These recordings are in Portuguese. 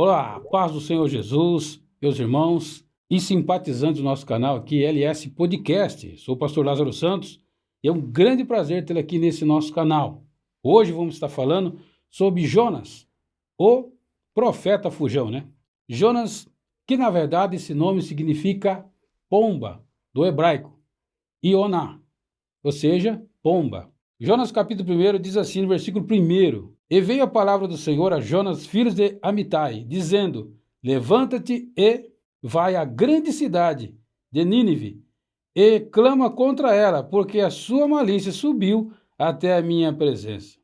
Olá, paz do Senhor Jesus, meus irmãos e simpatizantes do nosso canal aqui, LS Podcast. Sou o pastor Lázaro Santos e é um grande prazer tê-lo aqui nesse nosso canal. Hoje vamos estar falando sobre Jonas, o profeta fujão, né? Jonas, que na verdade esse nome significa pomba, do hebraico, Ioná, ou seja, pomba. Jonas capítulo 1 diz assim no versículo 1: E veio a palavra do Senhor a Jonas, filho de Amitai, dizendo: Levanta-te e vai à grande cidade de Nínive, e clama contra ela, porque a sua malícia subiu até a minha presença.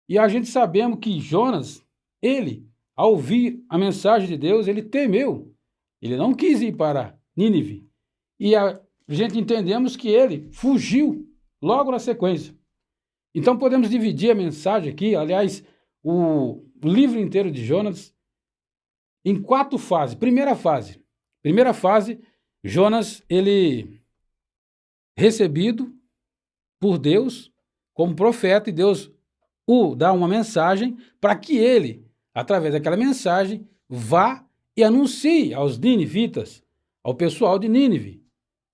E a gente sabemos que Jonas, ele, ao ouvir a mensagem de Deus, ele temeu. Ele não quis ir para Nínive. E a gente entendemos que ele fugiu logo na sequência. Então podemos dividir a mensagem aqui, aliás, o livro inteiro de Jonas, em 4 fases. Primeira fase, Jonas, ele recebido por Deus como profeta, e Deus o dá uma mensagem para que ele, através daquela mensagem, vá e anuncie aos ninivitas, ao pessoal de Nínive,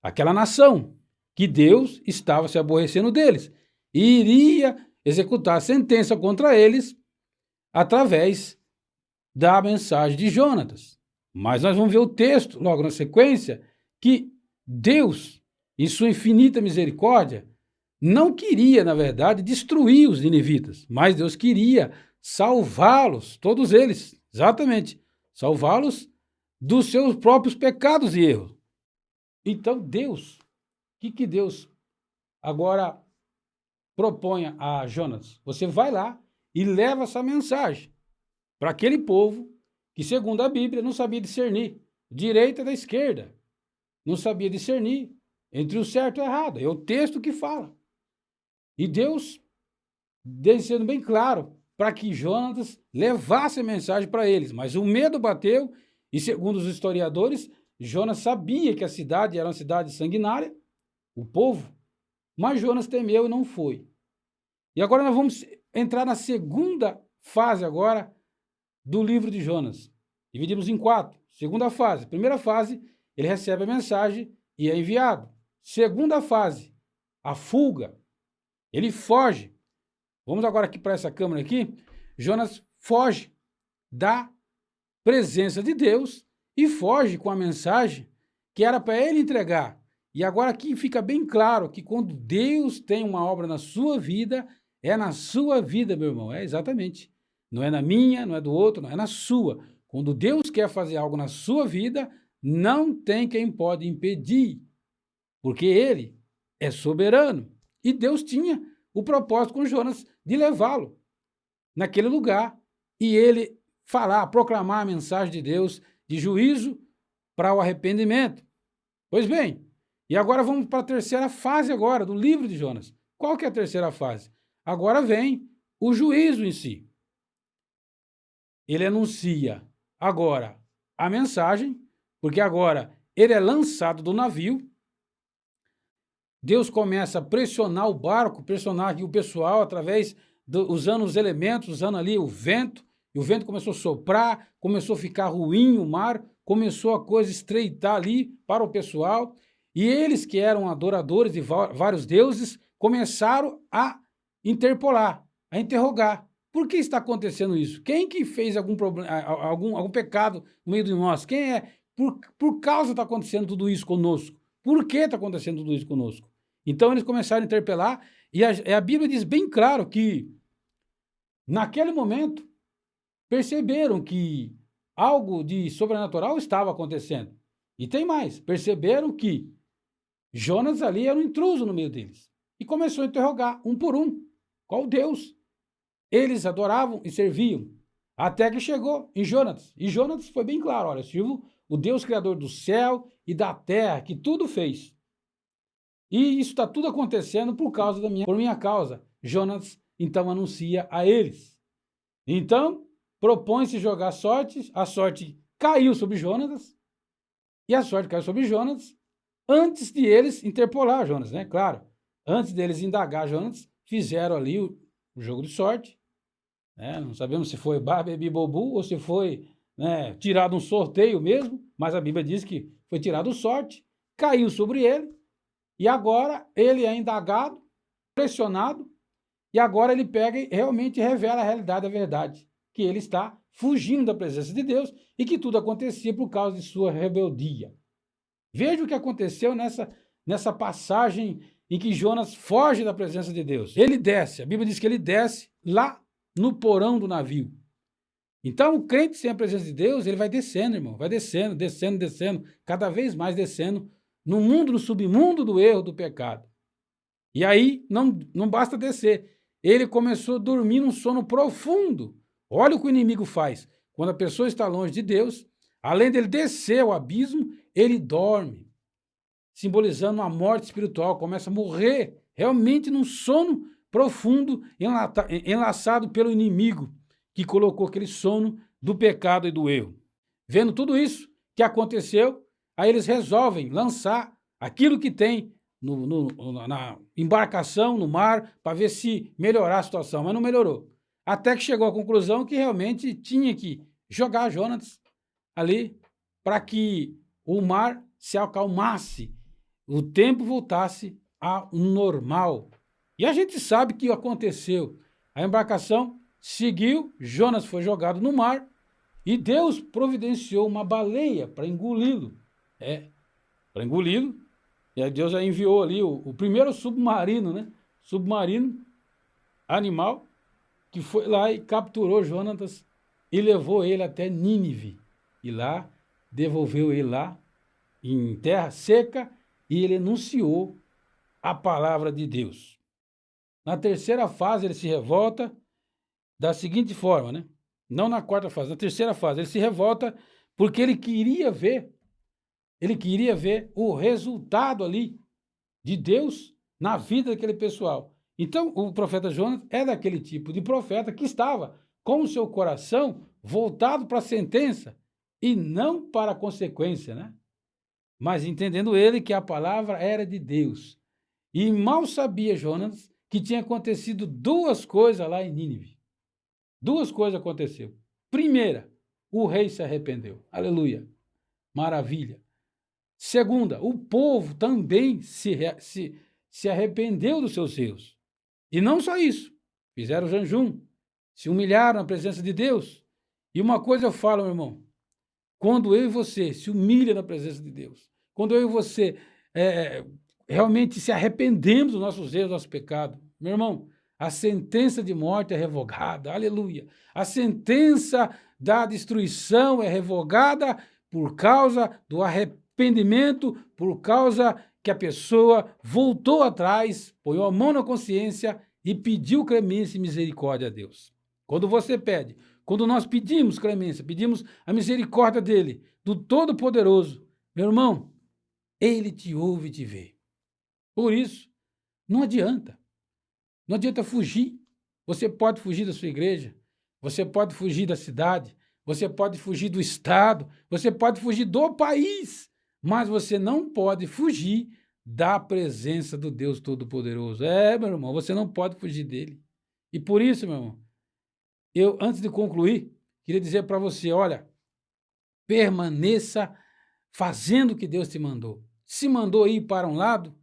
aquela nação, que Deus estava se aborrecendo deles e iria executar a sentença contra eles através da mensagem de Jonatas. Mas nós vamos ver o texto, logo na sequência, que Deus, em sua infinita misericórdia, não queria, na verdade, destruir os ninivitas, mas Deus queria salvá-los, todos eles, exatamente, salvá-los dos seus próprios pecados e erros. Então Deus, o que Deus agora propõe a Jonas? Você vai lá e leva essa mensagem para aquele povo que, segundo a Bíblia, não sabia discernir direita da esquerda, não sabia discernir entre o certo e o errado. É o texto que fala. E Deus, sendo bem claro, para que Jonas levasse a mensagem para eles. Mas o medo bateu e, segundo os historiadores, Jonas sabia que a cidade era uma cidade sanguinária, o povo, mas Jonas temeu e não foi. E agora nós vamos entrar na segunda fase agora do livro de Jonas. Dividimos em 4. Segunda fase. Primeira fase, ele recebe a mensagem e é enviado. Segunda fase, a fuga. Ele foge. Vamos agora aqui para essa câmera aqui. Jonas foge da presença de Deus e foge com a mensagem que era para ele entregar. E agora aqui fica bem claro que quando Deus tem uma obra na sua vida, é na sua vida, meu irmão. É exatamente. Não é na minha, não é do outro, não é na sua. Quando Deus quer fazer algo na sua vida, não tem quem pode impedir, porque Ele é soberano. E Deus tinha o propósito com Jonas de levá-lo naquele lugar e ele falar, proclamar a mensagem de Deus de juízo para o arrependimento. Pois bem, e agora vamos para a terceira fase agora do livro de Jonas. Qual que é a terceira fase? Agora vem o juízo em si. Ele anuncia agora a mensagem, porque agora ele é lançado do navio. Deus começa a pressionar o barco, pressionar aqui o pessoal através, usando os elementos, usando ali o vento, e o vento começou a soprar, começou a ficar ruim o mar, começou a coisa estreitar ali para o pessoal, e eles que eram adoradores de vários deuses, começaram a interpolar, a interrogar. Por que está acontecendo isso? Quem que fez algum problema, algum pecado no meio de nós? Quem é? Por causa está acontecendo tudo isso conosco? Por que está acontecendo tudo isso conosco? Então eles começaram a interpelar, e a Bíblia diz bem claro que, naquele momento, perceberam que algo de sobrenatural estava acontecendo. E tem mais, perceberam que Jonas ali era um intruso no meio deles. E começou a interrogar, um por um, qual Deus eles adoravam e serviam. Até que chegou em Jonas. E Jonas foi bem claro, olha, sirvo o Deus criador do céu e da terra, que tudo fez. E isso está tudo acontecendo por minha causa. Jonas, então, anuncia a eles. Então, propõe-se jogar sorte, a sorte caiu sobre Jonas, e a sorte caiu sobre Jonas, antes de eles interpolar Jonas, né? Claro, antes deles indagar Jonas, fizeram ali o jogo de sorte, né? Não sabemos se foi Bá, Bebi, Bobu, ou se foi né, tirado um sorteio mesmo, mas a Bíblia diz que foi tirado sorte, caiu sobre ele, e agora ele é indagado, pressionado, e agora ele pega e realmente revela a realidade, a verdade, que ele está fugindo da presença de Deus e que tudo acontecia por causa de sua rebeldia. Veja o que aconteceu nessa passagem em que Jonas foge da presença de Deus. Ele desce, a Bíblia diz que ele desce lá no porão do navio. Então, o crente sem a presença de Deus, ele vai descendo, irmão, vai descendo, descendo, descendo, cada vez mais descendo no mundo, no submundo do erro, do pecado. E aí, não basta descer, ele começou a dormir num sono profundo. Olha o que o inimigo faz. Quando a pessoa está longe de Deus, além dele descer ao abismo, ele dorme, simbolizando uma morte espiritual, começa a morrer realmente num sono profundo, enlaçado pelo inimigo, que colocou aquele sono do pecado e do erro. Vendo tudo isso que aconteceu, aí eles resolvem lançar aquilo que tem na embarcação, no mar, para ver se melhorar a situação, mas não melhorou. Até que chegou à conclusão que realmente tinha que jogar Jonas ali para que o mar se acalmasse, o tempo voltasse ao normal. E a gente sabe que aconteceu. A embarcação seguiu, Jonas foi jogado no mar e Deus providenciou uma baleia para engoli-lo. Para engoli-lo. E aí Deus já enviou ali o primeiro submarino, né? Submarino animal, que foi lá e capturou Jonatas e levou ele até Nínive. E lá, devolveu ele lá, em terra seca, e ele anunciou a palavra de Deus. Na terceira fase, ele se revolta da seguinte forma, né? Não na quarta fase, na terceira fase, ele se revolta porque ele queria ver o resultado ali de Deus na vida daquele pessoal. Então, o profeta Jonas é daquele tipo de profeta que estava com o seu coração voltado para a sentença e não para a consequência, né? Mas entendendo ele que a palavra era de Deus. E mal sabia Jonas que tinha acontecido duas coisas lá em Nínive. Duas coisas aconteceram. Primeira, o rei se arrependeu. Aleluia. Maravilha. Segunda, o povo também se arrependeu dos seus erros. E não só isso, fizeram jejum, se humilharam na presença de Deus. E uma coisa eu falo, meu irmão, quando eu e você se humilha na presença de Deus, quando eu e você realmente se arrependemos dos nossos erros, do nosso pecado, meu irmão, a sentença de morte é revogada, aleluia. A sentença da destruição é revogada por causa do arrependimento, por causa que a pessoa voltou atrás, põe a mão na consciência e pediu clemência e misericórdia a Deus. Quando você pede, quando nós pedimos clemência, pedimos a misericórdia dele, do Todo-Poderoso, meu irmão, ele te ouve e te vê. Por isso, não adianta. Não adianta fugir. Você pode fugir da sua igreja, você pode fugir da cidade, você pode fugir do estado, você pode fugir do país, mas você não pode fugir da presença do Deus Todo-Poderoso. Meu irmão, você não pode fugir dele. E por isso, meu irmão, eu, antes de concluir, queria dizer para você, olha, permaneça fazendo o que Deus te mandou. Se mandou ir para um lado,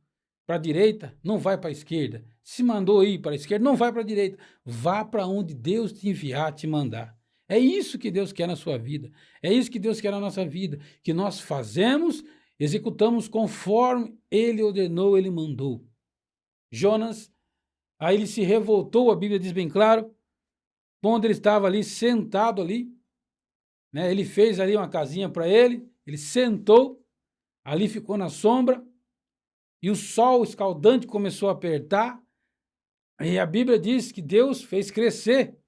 para a direita, não vai para a esquerda. Se mandou ir para a esquerda, não vai para a direita. Vá para onde Deus te enviar, te mandar. É isso que Deus quer na sua vida. É isso que Deus quer na nossa vida. Que nós fazemos, executamos conforme Ele ordenou, Ele mandou. Jonas, aí ele se revoltou, a Bíblia diz bem claro, quando ele estava ali, sentado ali, né, ele fez ali uma casinha para ele, ele sentou, ali ficou na sombra, e o sol escaldante começou a apertar, e a Bíblia diz que Deus fez crescer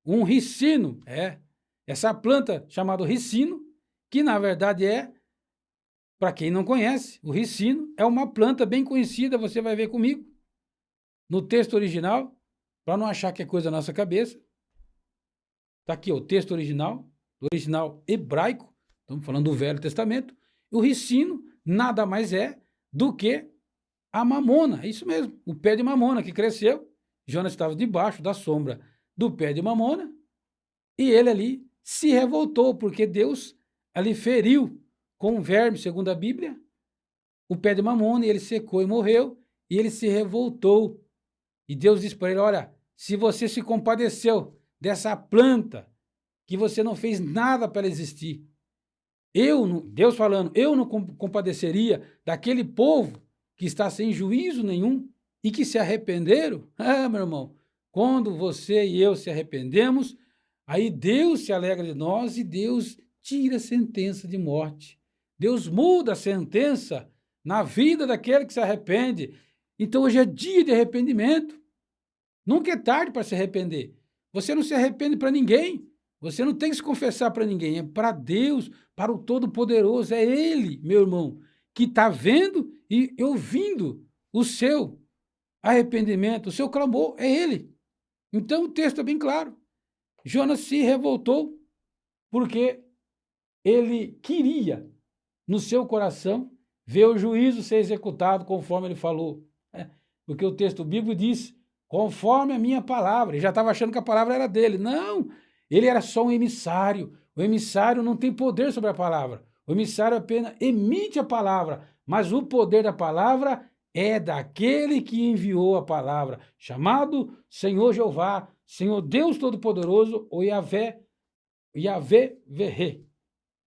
um ricino, essa planta chamada ricino, que na verdade para quem não conhece, o ricino é uma planta bem conhecida, você vai ver comigo, no texto original, para não achar que é coisa da nossa cabeça. Está aqui o texto original, do original hebraico, estamos falando do Velho Testamento, o ricino nada mais é do que a mamona, é isso mesmo, o pé de mamona que cresceu. Jonas estava debaixo da sombra do pé de mamona e ele ali se revoltou, porque Deus ali feriu com um verme, segundo a Bíblia, o pé de Mamona, e ele secou e morreu, e ele se revoltou. E Deus disse para ele: olha, se você se compadeceu dessa planta, que você não fez nada para ela existir, Deus falando, eu não compadeceria daquele povo que está sem juízo nenhum e que se arrependeram? Ah, meu irmão, quando você e eu se arrependemos, aí Deus se alegra de nós e Deus tira a sentença de morte. Deus muda a sentença na vida daquele que se arrepende. Então hoje é dia de arrependimento. Nunca é tarde para se arrepender. Você não se arrepende para ninguém. Você não tem que se confessar para ninguém. É para Deus, para o Todo-Poderoso. É Ele, meu irmão, que está vendo e ouvindo o seu arrependimento, o seu clamor. É Ele. Então o texto é bem claro. Jonas se revoltou porque ele queria, no seu coração, ver o juízo ser executado conforme ele falou. Porque o texto bíblico diz: conforme a minha palavra. Ele já estava achando que a palavra era dele. Não, ele era só um emissário. O emissário não tem poder sobre a palavra. O emissário apenas emite a palavra, mas o poder da palavra é daquele que enviou a palavra, chamado Senhor Jeová, Senhor Deus Todo-Poderoso, ou Yahvé Verrê.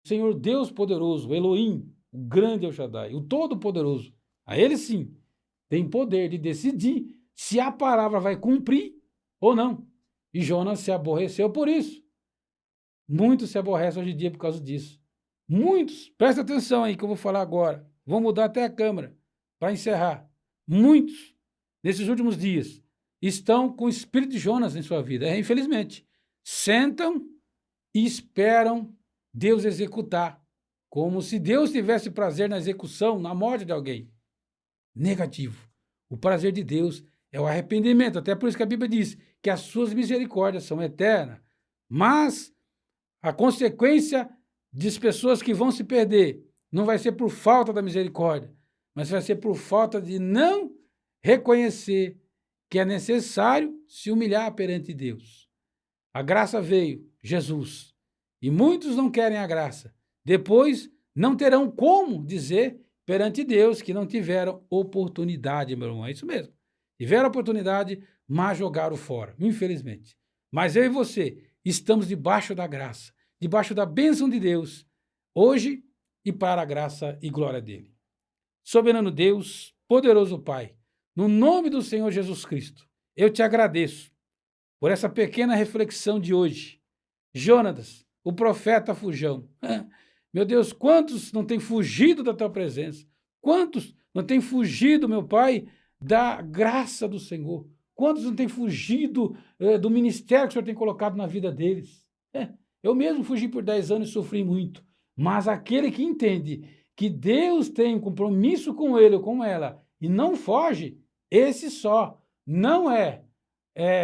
Senhor Deus Poderoso, Elohim, o grande El Shaddai, o Todo-Poderoso. A ele sim tem poder de decidir se a palavra vai cumprir ou não. E Jonas se aborreceu por isso. Muitos se aborrecem hoje em dia por causa disso. Muitos, presta atenção aí que eu vou falar agora. Vou mudar até a câmera para encerrar. Muitos, nesses últimos dias, estão com o espírito de Jonas em sua vida. Infelizmente, sentam e esperam Deus executar, como se Deus tivesse prazer na execução, na morte de alguém. Negativo. O prazer de Deus é o arrependimento. Até por isso que a Bíblia diz que as suas misericórdias são eternas. Mas a consequência das pessoas que vão se perder não vai ser por falta da misericórdia, mas vai ser por falta de não reconhecer que é necessário se humilhar perante Deus. A graça veio, Jesus, e muitos não querem a graça. Depois não terão como dizer perante Deus que não tiveram oportunidade, meu irmão. É isso mesmo. Tiveram oportunidade, mas jogaram fora, infelizmente. Mas eu e você estamos debaixo da graça, debaixo da bênção de Deus, hoje e para a graça e glória dele. Soberano Deus, poderoso Pai, no nome do Senhor Jesus Cristo, eu te agradeço por essa pequena reflexão de hoje. Jonatas, o profeta fujão. Meu Deus, quantos não têm fugido da tua presença? Quantos não têm fugido, meu Pai, da graça do Senhor? Quantos não têm fugido do ministério que o Senhor tem colocado na vida deles? Eu mesmo fugi por 10 anos e sofri muito. Mas aquele que entende que Deus tem um compromisso com ele ou com ela e não foge, esse só não é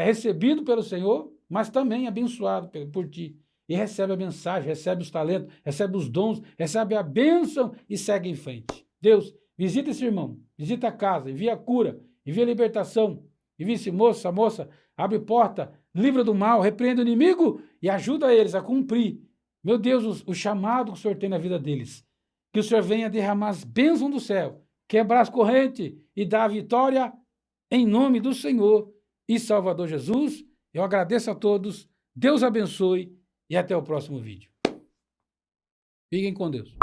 recebido pelo Senhor, mas também abençoado por ti. E recebe a mensagem, recebe os talentos, recebe os dons, recebe a bênção e segue em frente. Deus, visita esse irmão, visita a casa, envia a cura, envia a libertação, envia esse moço, essa moça, abre porta, livra do mal, repreende o inimigo e ajuda eles a cumprir, meu Deus, o chamado que o Senhor tem na vida deles. Que o Senhor venha derramar as bênçãos do céu, quebrar as correntes e dar a vitória em nome do Senhor e Salvador Jesus. Eu agradeço a todos, Deus abençoe e até o próximo vídeo. Fiquem com Deus.